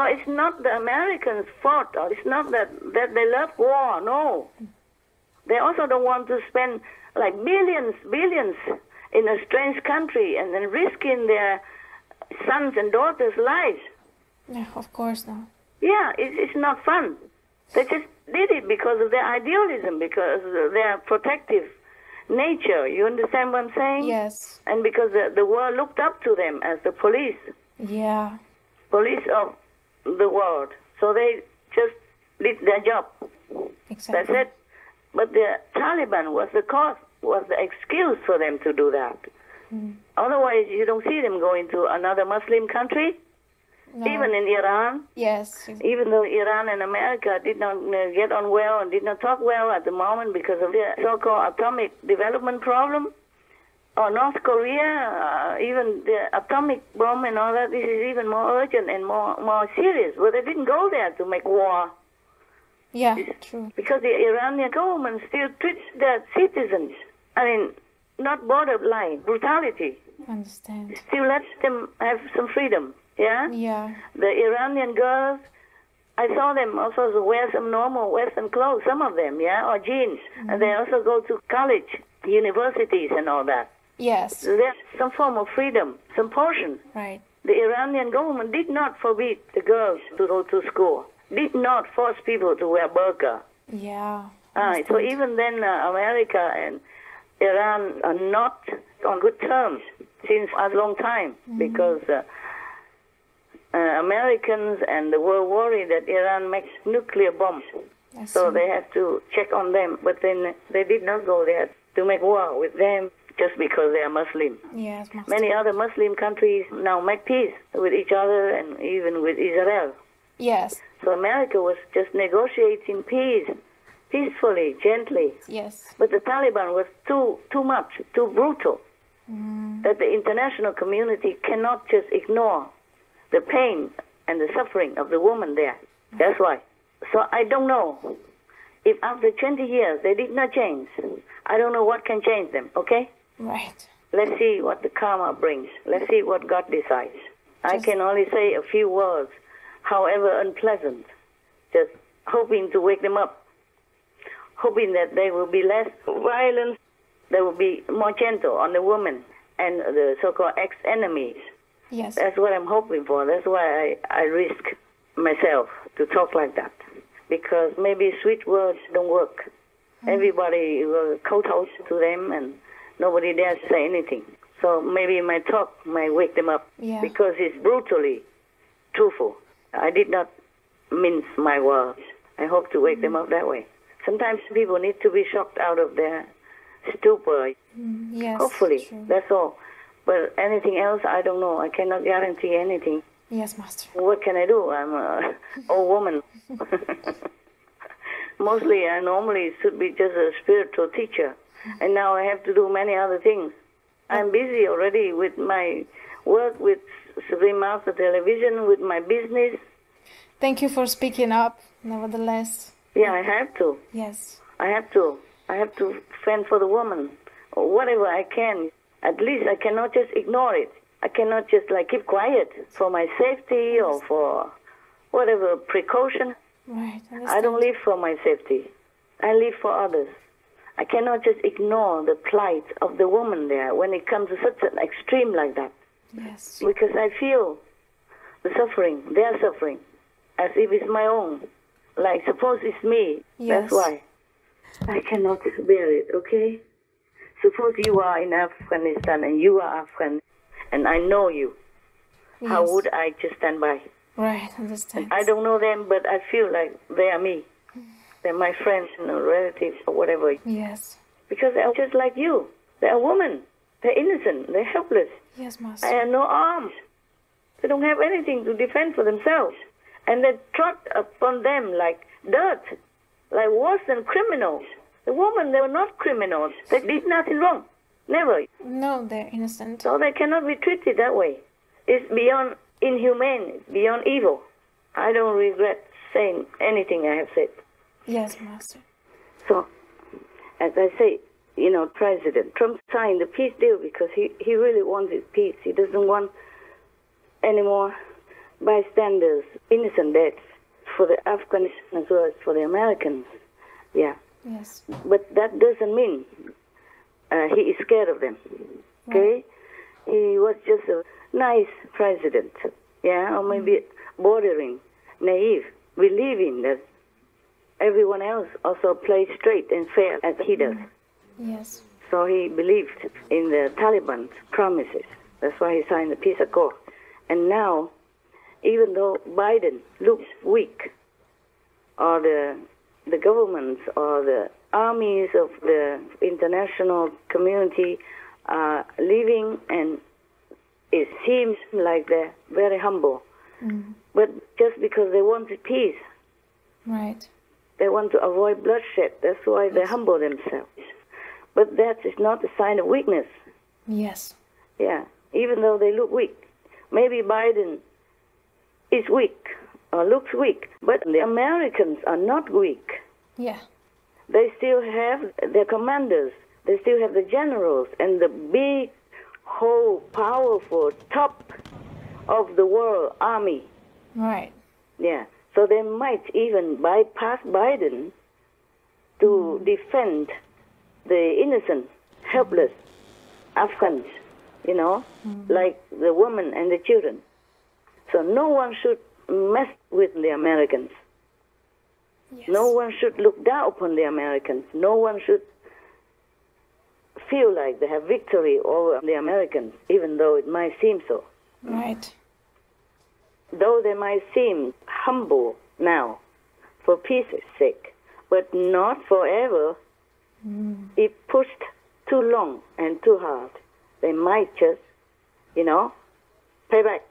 So it's not the Americans' fault, or it's not that they love war, no. They also don't want to spend like billions in a strange country and then risking their sons and daughters' lives. Yeah, of course not. Yeah, it's not fun. They just did it because of their idealism, because of their protective nature. You understand what I'm saying? Yes. And because the world looked up to them as the police. Yeah. Police of the world. So they just did their job. Exactly. That's it. But the Taliban was the cause, was the excuse for them to do that. Otherwise, you don't see them going to another Muslim country. No. Even in Iran. Yes. Even though Iran and America did not get on well and did not talk well at the moment because of the so-called atomic development problem, or North Korea, even the atomic bomb and all that, this is even more urgent and more serious. But they didn't go there to make war. Yeah, true. Because the Iranian government still treats their citizens, I mean, not borderline brutality. Understand. Still lets them have some freedom. Yeah? Yeah. The Iranian girls, I saw them also wear some normal Western clothes, some of them, yeah, or jeans. And they also go to college, universities and all that. Yes. So there's some form of freedom, some portion. Right. The Iranian government did not forbid the girls to go to school, did not force people to wear burqa. Yeah. So even then, America and Iran are not on good terms since a long time because Americans and the world worry that Iran makes nuclear bombs. So they have to check on them. But then they did not go there to make war with them just because they are Muslim. Yes, many other Muslim countries now make peace with each other and even with Israel. Yes. So America was just negotiating peace, peacefully, gently. Yes. But the Taliban was too much, too brutal, that the international community cannot just ignore the pain and the suffering of the woman there. That's why. So I don't know. If after 20 years they did not change, I don't know what can change them, okay? Right. Let's see what the karma brings. Let's see what God decides. I can only say a few words, however unpleasant, just hoping to wake them up, hoping that they will be less violent, they will be more gentle on the woman and the so-called ex-enemies. Yes. That's what I'm hoping for. That's why I risk myself to talk like that. Because maybe sweet words don't work. Everybody will kowtow to them and nobody dares say anything. So maybe my talk might wake them up because it's brutally truthful. I did not mince my words. I hope to wake them up that way. Sometimes people need to be shocked out of their stupor. Yes. Hopefully, true. that's all. But anything else, I don't know. I cannot guarantee anything. Yes, Master. What can I do? I'm an old woman. Mostly, I normally should be just a spiritual teacher. And now I have to do many other things. I'm busy already with my work with Supreme Master Television, with my business. Thank you for speaking up, nevertheless. Yeah, I have to. Yes. I have to. I have to fend for the woman, or whatever I can. At least I cannot just ignore it. I cannot just keep quiet for my safety or for whatever precaution. Right. I don't live for my safety. I live for others. I cannot just ignore the plight of the woman there when it comes to such an extreme like that. Yes. Because I feel the suffering, their suffering, as if it's my own. Like, suppose it's me. Yes. That's why. I cannot bear it, okay? Suppose you are in Afghanistan and you are Afghan, and I know you. Yes. How would I just stand by? Right, understand. I don't know them, but I feel like they are me. They're my friends, relatives, or whatever. Yes. Because they are just like you. They're women. They're innocent. They're helpless. Yes, Master. They have no arms. They don't have anything to defend for themselves. And they trot upon them like dirt, like worse than criminals. The women, they were not criminals. They did nothing wrong. Never. No, they're innocent. So they cannot be treated that way. It's beyond inhumane. It's beyond evil. I don't regret saying anything I have said. Yes, Master. So, as I say, President Trump signed the peace deal because he really wanted peace. He doesn't want any more bystanders, innocent deaths for the Afghans as well as for the Americans. Yeah. Yes. But that doesn't mean he is scared of them. Okay? He was just a nice president. Yeah, or maybe bordering naive, believing that everyone else also plays straight and fair as he does. Yes. So he believed in the Taliban's promises. That's why he signed the peace accord. And now, even though Biden looks weak, or the governments or the armies of the international community are leaving, and it seems like they're very humble. But just because they wanted peace, Right. they want to avoid bloodshed. That's why they humble themselves. But that is not a sign of weakness. Yes. Yeah, even though they look weak. Maybe Biden is weak or looks weak, but the Americans are not weak. Yeah. They still have their commanders. They still have the generals and the big, whole, powerful, top of the world army. Right. Yeah. So they might even bypass Biden to defend the innocent, helpless Afghans, like the women and the children. So no one should mess with the Americans. Yes. No one should look down upon the Americans. No one should feel like they have victory over the Americans, even though it might seem so. Right. Though they might seem humble now for peace's sake, but not forever. If pushed too long and too hard, they might just, pay back.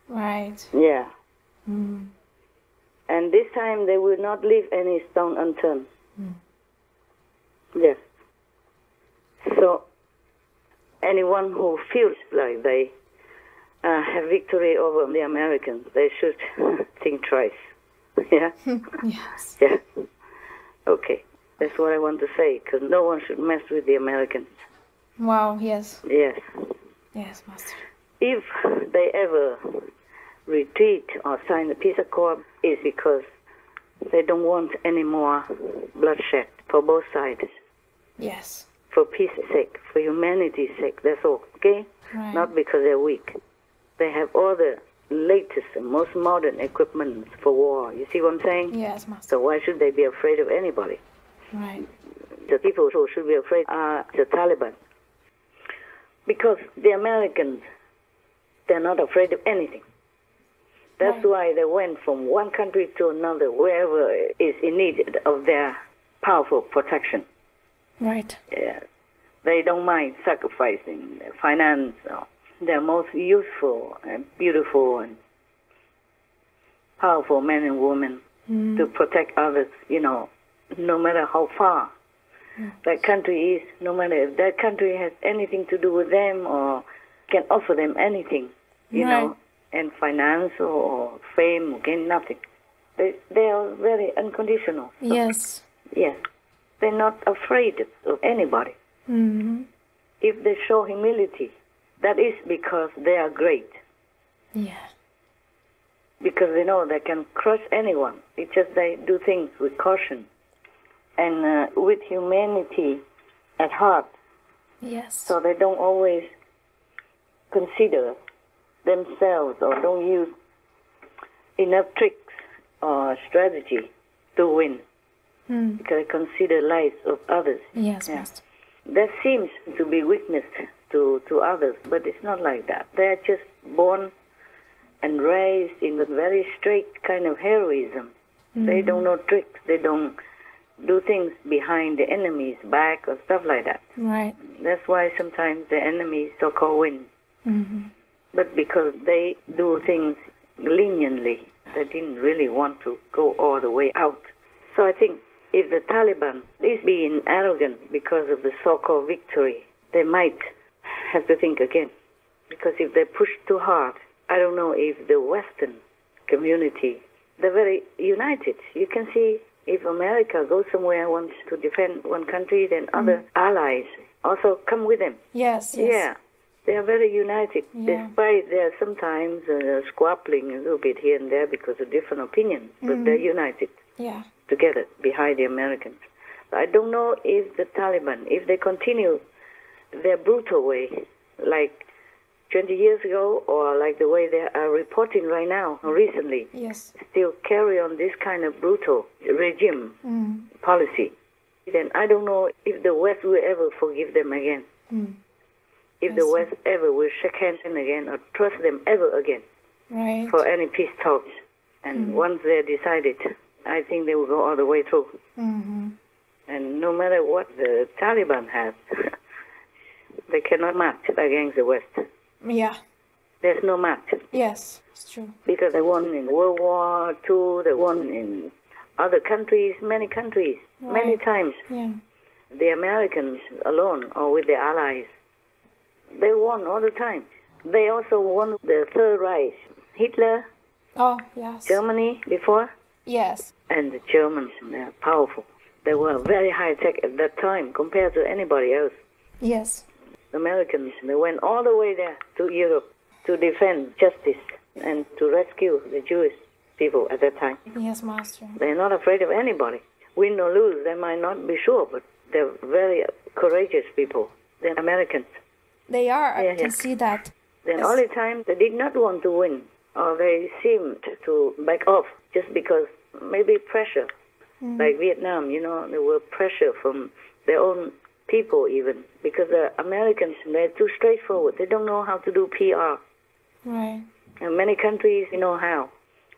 Right. Yeah. And this time they will not leave any stone unturned. Yes. So anyone who feels like they have victory over the Americans, they should think twice. Yeah? Yes. Yeah. Okay. That's what I want to say, because no one should mess with the Americans. Wow. Yes. Yes. Yes, Master. If they ever retreat or sign the peace accord, it's because they don't want any more bloodshed for both sides. Yes. For peace's sake, for humanity's sake, that's all, okay? Right. Not because they're weak. They have all the latest and most modern equipment for war. You see what I'm saying? Yes, Master. So why should they be afraid of anybody? Right. The people who should be afraid are the Taliban. Because the Americans, they're not afraid of anything. That's why they went from one country to another, wherever is in need of their powerful protection. Right. Yeah. They don't mind sacrificing their finance, or their most useful and beautiful and powerful men and women to protect others, no matter how far that country is, no matter if that country has anything to do with them or can offer them anything, you know, and finance or fame, again, nothing. They are very unconditional. So, Yes. yes. They're not afraid of anybody. If they show humility, that is because they are great. Yeah. Because they know they can crush anyone. It's just they do things with caution and with humanity at heart. Yes. So they don't always consider themselves or don't use enough tricks or strategy to win. Because they consider lives of others. Yes, Master. That seems to be weakness to others, but it's not like that. They're just born and raised in a very straight kind of heroism. They don't know tricks. They don't do things behind the enemy's back or stuff like that. Right. That's why sometimes the enemy so-called win. But because they do things leniently, they didn't really want to go all the way out. So I think if the Taliban is being arrogant because of the so-called victory, they might have to think again. Because if they push too hard, I don't know if the Western community, they're very united. You can see if America goes somewhere and wants to defend one country, then other allies also come with them. Yes. Yeah. They are very united, Yeah. despite there sometimes squabbling a little bit here and there because of different opinions, but they're united Yeah. together behind the Americans. I don't know if the Taliban, if they continue their brutal way, like 20 years ago, or like the way they are reporting right now, recently, Yes. still carry on this kind of brutal regime policy, then I don't know if the West will ever forgive them again. If the West ever will shake hands again or trust them ever again Right. for any peace talks. And once they're decided, I think they will go all the way through. And no matter what the Taliban has, they cannot match against the West. Yeah. There's no match. Yes. It's true. Because they won in World War II, they won in other countries, many countries, many times. Yeah. The Americans alone or with their allies, they won all the time. They also won the Third Reich. Hitler, Oh, yes. Germany before, Yes. and the Germans, they're powerful. They were very high tech at that time compared to anybody else. Yes. The Americans, they went all the way there to Europe to defend justice and to rescue the Jewish people at that time. Yes, Master. They're not afraid of anybody. Win or lose, they might not be sure, but they're very courageous people. They're Americans. They are. I Yeah, can yeah. see that. The Yes. only time they did not want to win, or they seemed to back off just because maybe pressure, like Vietnam, there were pressure from their own people even, because the Americans, they're too straightforward. They don't know how to do PR. Right. And many countries know how.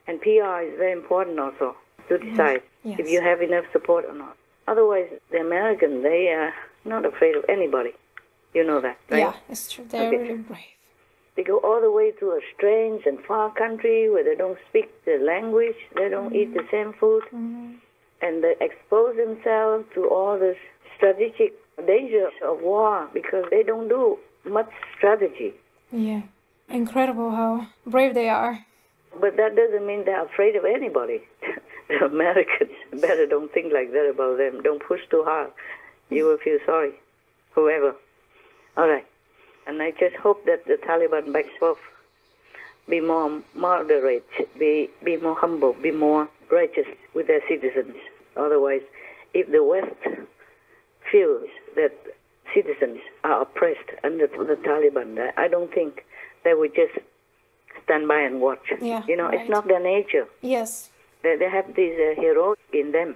And PR is very important also to decide Yes. if you have enough support or not. Otherwise, the Americans, they are not afraid of anybody. You know that, right? Yeah, it's true. They're Okay. really brave. They go all the way to a strange and far country where they don't speak the language, they don't eat the same food, and they expose themselves to all this strategic dangers of war because they don't do much strategy. Yeah. Incredible how brave they are. But that doesn't mean they're afraid of anybody. The Americans better don't think like that about them. Don't push too hard. You will feel sorry. Whoever. All right. And I just hope that the Taliban backs off. Be more moderate. Be more humble. Be more righteous with their citizens. Otherwise, if the West feels that citizens are oppressed under the Taliban, I don't think they would just stand by and watch. Yeah, It's not their nature. Yes. They have this heroic in them.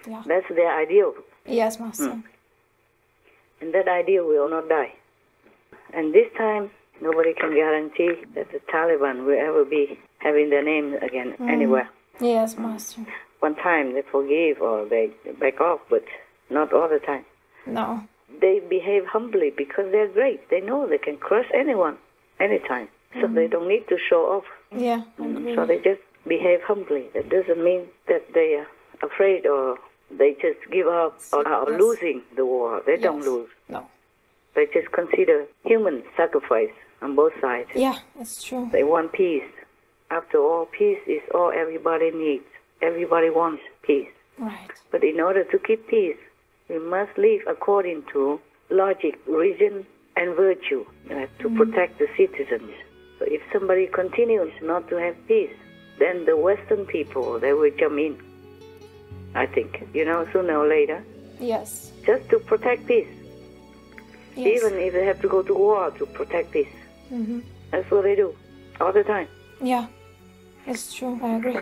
Yeah. That's their ideal. Yes, Master. And that ideal will not die. And this time, nobody can guarantee that the Taliban will ever be having their name again anywhere. Yes, Master. One time they forgive or they back off, but not all the time. No. They behave humbly because they're great. They know they can crush anyone, anytime. So they don't need to show off. Yeah, I agree. So they just behave humbly. That doesn't mean that they are afraid or they just give up or are Yes. losing the war. They don't Yes. lose. No. They just consider human sacrifice on both sides. Yeah, it's true. They want peace. After all, peace is all everybody needs. Everybody wants peace. Right. But in order to keep peace, we must live according to logic, reason, and virtue to protect the citizens. So if somebody continues not to have peace, then the Western people, they will jump in, I think, sooner or later, Yes. just to protect peace. Yes. Even if they have to go to war to protect peace. Mm-hmm. That's what they do all the time. Yeah, it's true. I agree.